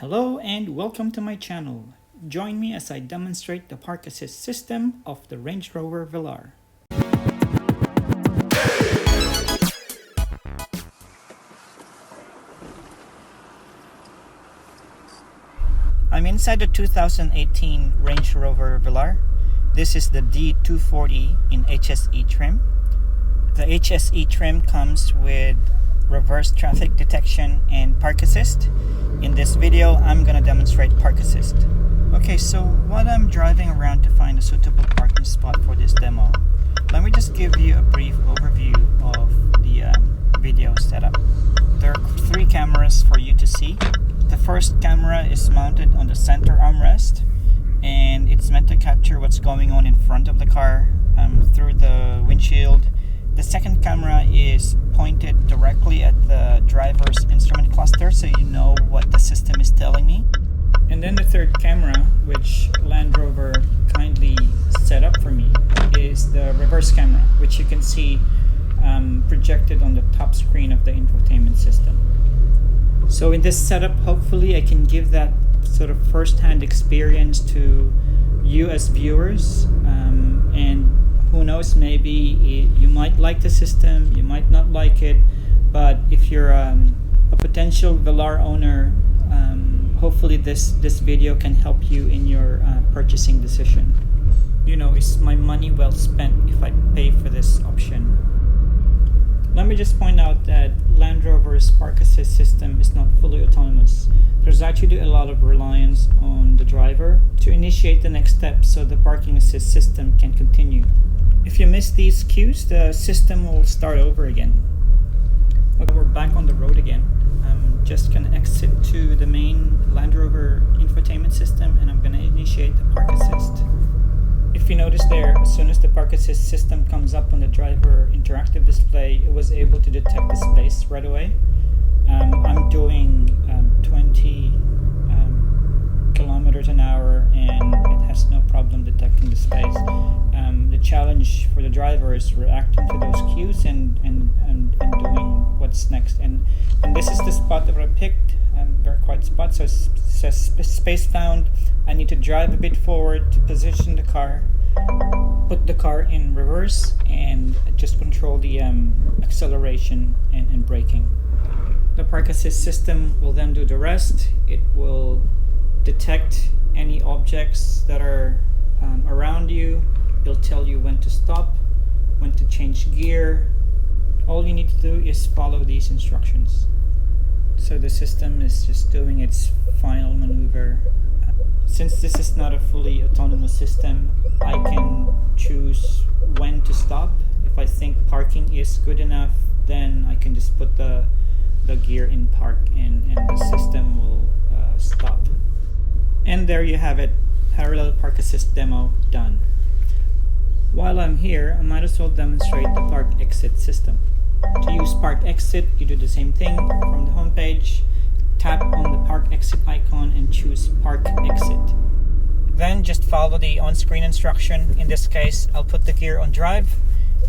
Hello and welcome to my channel. Join me as I demonstrate the park assist system of the Range Rover Velar. I'm inside the 2018 Range Rover Velar. This is the D240 in HSE trim. The HSE trim comes with reverse traffic detection and park assist. In this video, I'm going to demonstrate park assist. Okay, so while I'm driving around to find a suitable parking spot for this demo, let me just give you a brief overview of the video setup. There are 3 cameras for you to see. The first camera is mounted on the center armrest, and it's meant to capture what's going on in front of the car through the windshield. The second camera is pointed directly at the driver's instrument cluster, so you know what the system is telling me. And then the third camera, which Land Rover kindly set up for me, is the reverse camera, which you can see projected on the top screen of the infotainment system. So in this setup, hopefully I can give that sort of first-hand experience to you as viewers, and who knows, maybe you might like the system, you might not like it, but if you're a potential Velar owner, hopefully this video can help you in your purchasing decision. You know, is my money well spent if I pay for this option? Let me just point out that Land Rover's park assist system is not fully autonomous. There's actually a lot of reliance on the driver to initiate the next step so the parking assist system can continue. If you miss these cues, the system will start over again. Okay, we're back on the road again. I'm just going to exit to the main Land Rover infotainment system, and I'm going to initiate the park assist. If you notice there, as soon as the park assist system comes up on the driver interactive display, it was able to detect the space right away. I'm doing 20 kilometers an hour, and it has no problem detecting the space. The challenge for the driver is reacting to those cues and doing what's next. And this is the spot that I picked, very quiet spot. So it says space found. I need to drive a bit forward to position the car, put the car in reverse, and just control the acceleration and braking. The park assist system will then do the rest. It will detect any objects that are around you. It'll tell you when to stop, when to change gear. All you need to do is follow these instructions. So the system is just doing its final maneuver. Since this is not a fully autonomous system, I can choose when to stop. If I think parking is good enough, then I can just put the gear in park, and the system will stop. And there you have it, parallel park assist demo done. While I'm here, I might as well demonstrate the park exit system. To use park exit, you do the same thing. From the home page, tap on the park exit icon and choose park exit. Then just follow the on-screen instruction. In this case, I'll put the gear on drive,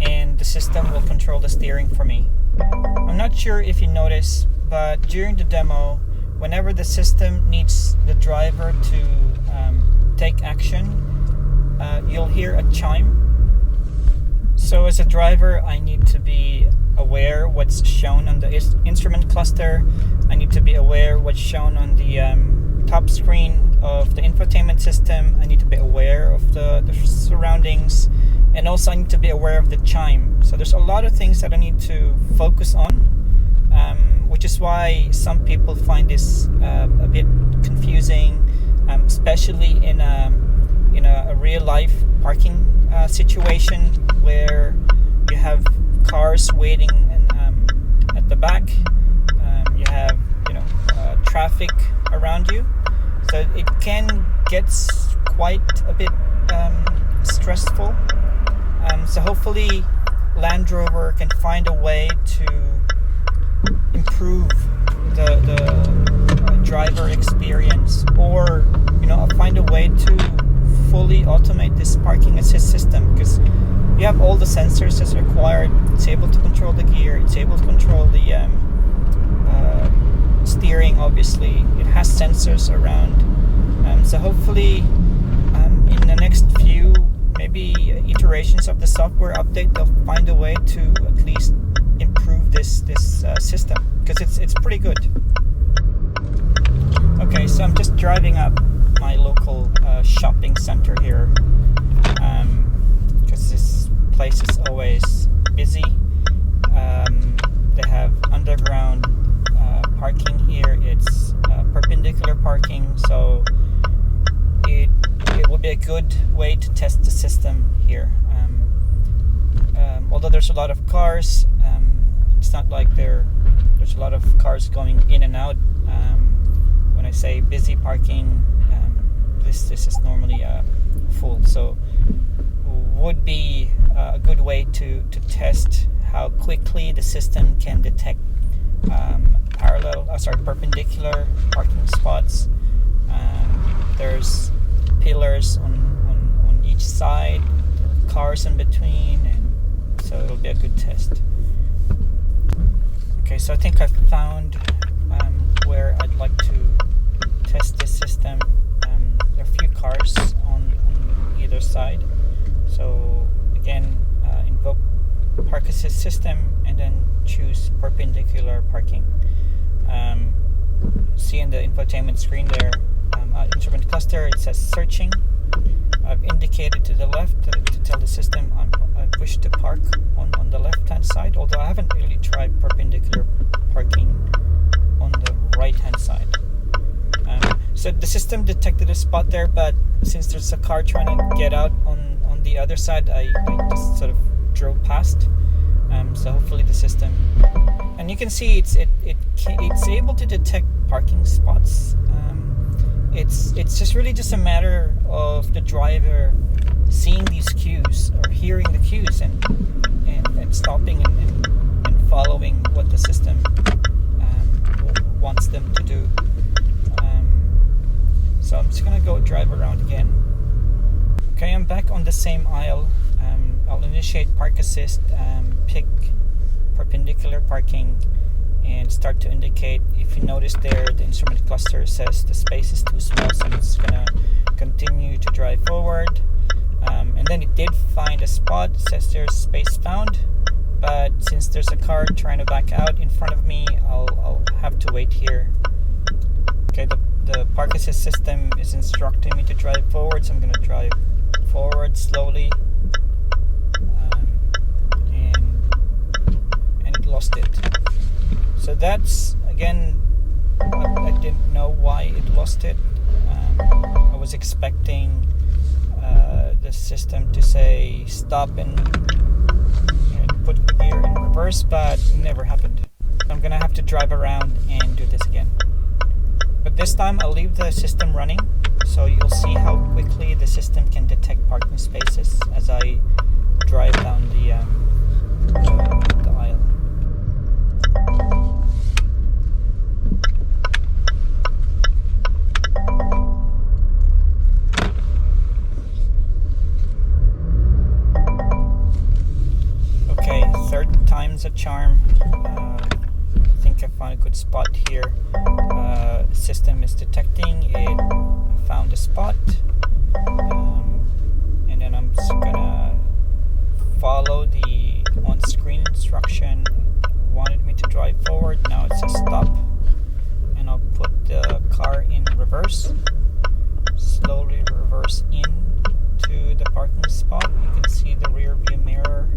and the system will control the steering for me. I'm not sure if you notice, but during the demo, whenever the system needs the driver to take action, you'll hear a chime. So as a driver, I need to be aware what's shown on the instrument cluster. I need to be aware what's shown on the top screen of the infotainment system. I need to be aware of the surroundings, and also I need to be aware of the chime. So there's a lot of things that I need to focus on, which is why some people find this a bit confusing, especially in a real life parking situation where you have cars waiting at the back. You have traffic around you, so it can get quite a bit stressful. So hopefully Land Rover can find a way to improve the driver experience, or find a way to fully automate this parking assist system, because you have all the sensors that's required. It's able to control the gear, it's able to control the steering, obviously. It has sensors around. So hopefully in the next few maybe iterations of the software update, they'll find a way to at least improve this system, because it's pretty good. Okay, so I'm just driving up my local shopping center here, because this place is always busy. They have underground parking here. It's perpendicular parking, so it would be a good way to test the system here. Although there's a lot of cars, it's not like there's a lot of cars going in and out. When I say busy parking, this is normally full, so would be a good way to test how quickly the system can detect perpendicular parking spots. There's pillars on each side, cars in between, and so it'll be a good test. Okay, so I think I found where I'd like to test this system. There are a few cars on either side, so again, invoke Park Assist system and then choose perpendicular parking. See in the infotainment screen there, instrument cluster, it says searching. I've indicated to the left to tell the system I wish to park on the left hand side, although I haven't really tried perpendicular parking on the right hand side. So the system detected a spot there, but since there's a car trying to get out on the other side, I just sort of drove past. So hopefully the system, and you can see it's able to detect parking spots. It's just a matter of the driver seeing these cues or hearing the cues and stopping and following what the system wants them to do. So I'm just gonna go drive around again. Okay, I'm back on the same aisle. I'll initiate Park Assist, pick perpendicular parking, and start to indicate. If you notice there, the instrument cluster says the space is too small, so it's gonna continue to drive forward. And then it did find a spot. It says there's space found, but since there's a car trying to back out in front of me, I'll have to wait here. Okay, the Park Assist system is instructing me to drive forward, so I'm gonna drive forward slowly. And it lost it. So that's, again, I didn't know why it lost it. I was expecting the system to say stop and put the gear in reverse, but it never happened. I'm gonna have to drive around and do this again. But this time I'll leave the system running, so you'll see how quickly the system can detect parking spaces as I drive down the aisle. Okay, third time's a charm. I think I found a good spot here. System is detecting it, found a spot, and then I'm just gonna follow the on-screen instruction. Wanted me to drive forward, now it says stop, and I'll put the car in reverse, slowly reverse in to the parking spot. You can see the rear view mirror,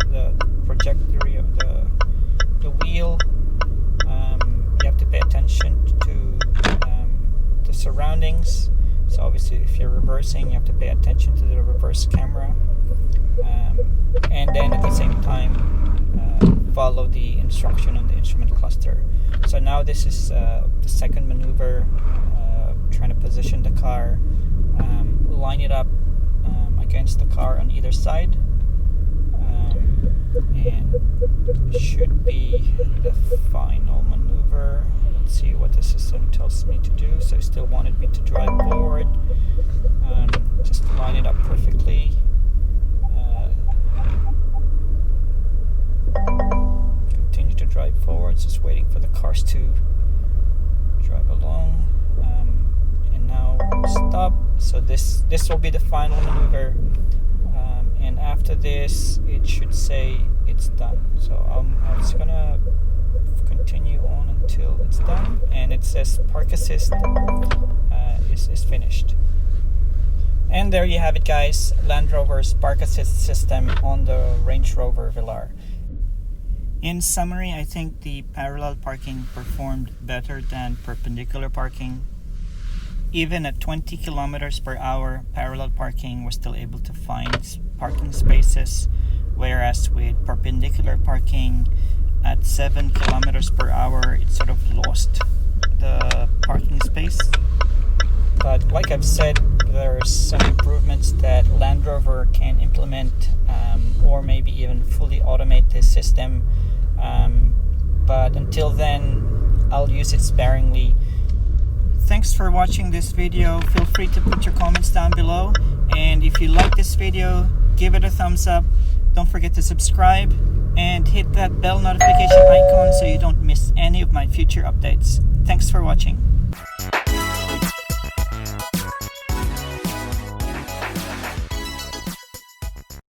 the trajectory of the wheel. You have to pay attention to the surroundings. So obviously if you're reversing, you have to pay attention to the reverse camera, and then at the same time follow the instruction on the instrument cluster. So now this is the second maneuver, trying to position the car, line it up against the car on either side, and should be the final maneuver. Let's see what the system tells me to do. So it still wanted me to drive forward, just line it up perfectly. Continue to drive forward, just waiting for the cars to So this will be the final maneuver, and after this it should say it's done. So I'm just gonna continue on until it's done, and it says park assist is finished. And there you have it, guys, Land Rover's park assist system on the Range Rover Velar. In summary, I think the parallel parking performed better than perpendicular parking. Even at 20 kilometers per hour, parallel parking was still able to find parking spaces, whereas with perpendicular parking at 7 kilometers per hour, it sort of lost the parking space. But like I've said, there's some improvements that Land Rover can implement, or maybe even fully automate this system. But until then, I'll use it sparingly. Thanks for watching this video. Feel free to put your comments down below. And if you like this video, give it a thumbs up. Don't forget to subscribe and hit that bell notification icon so you don't miss any of my future updates. Thanks for watching.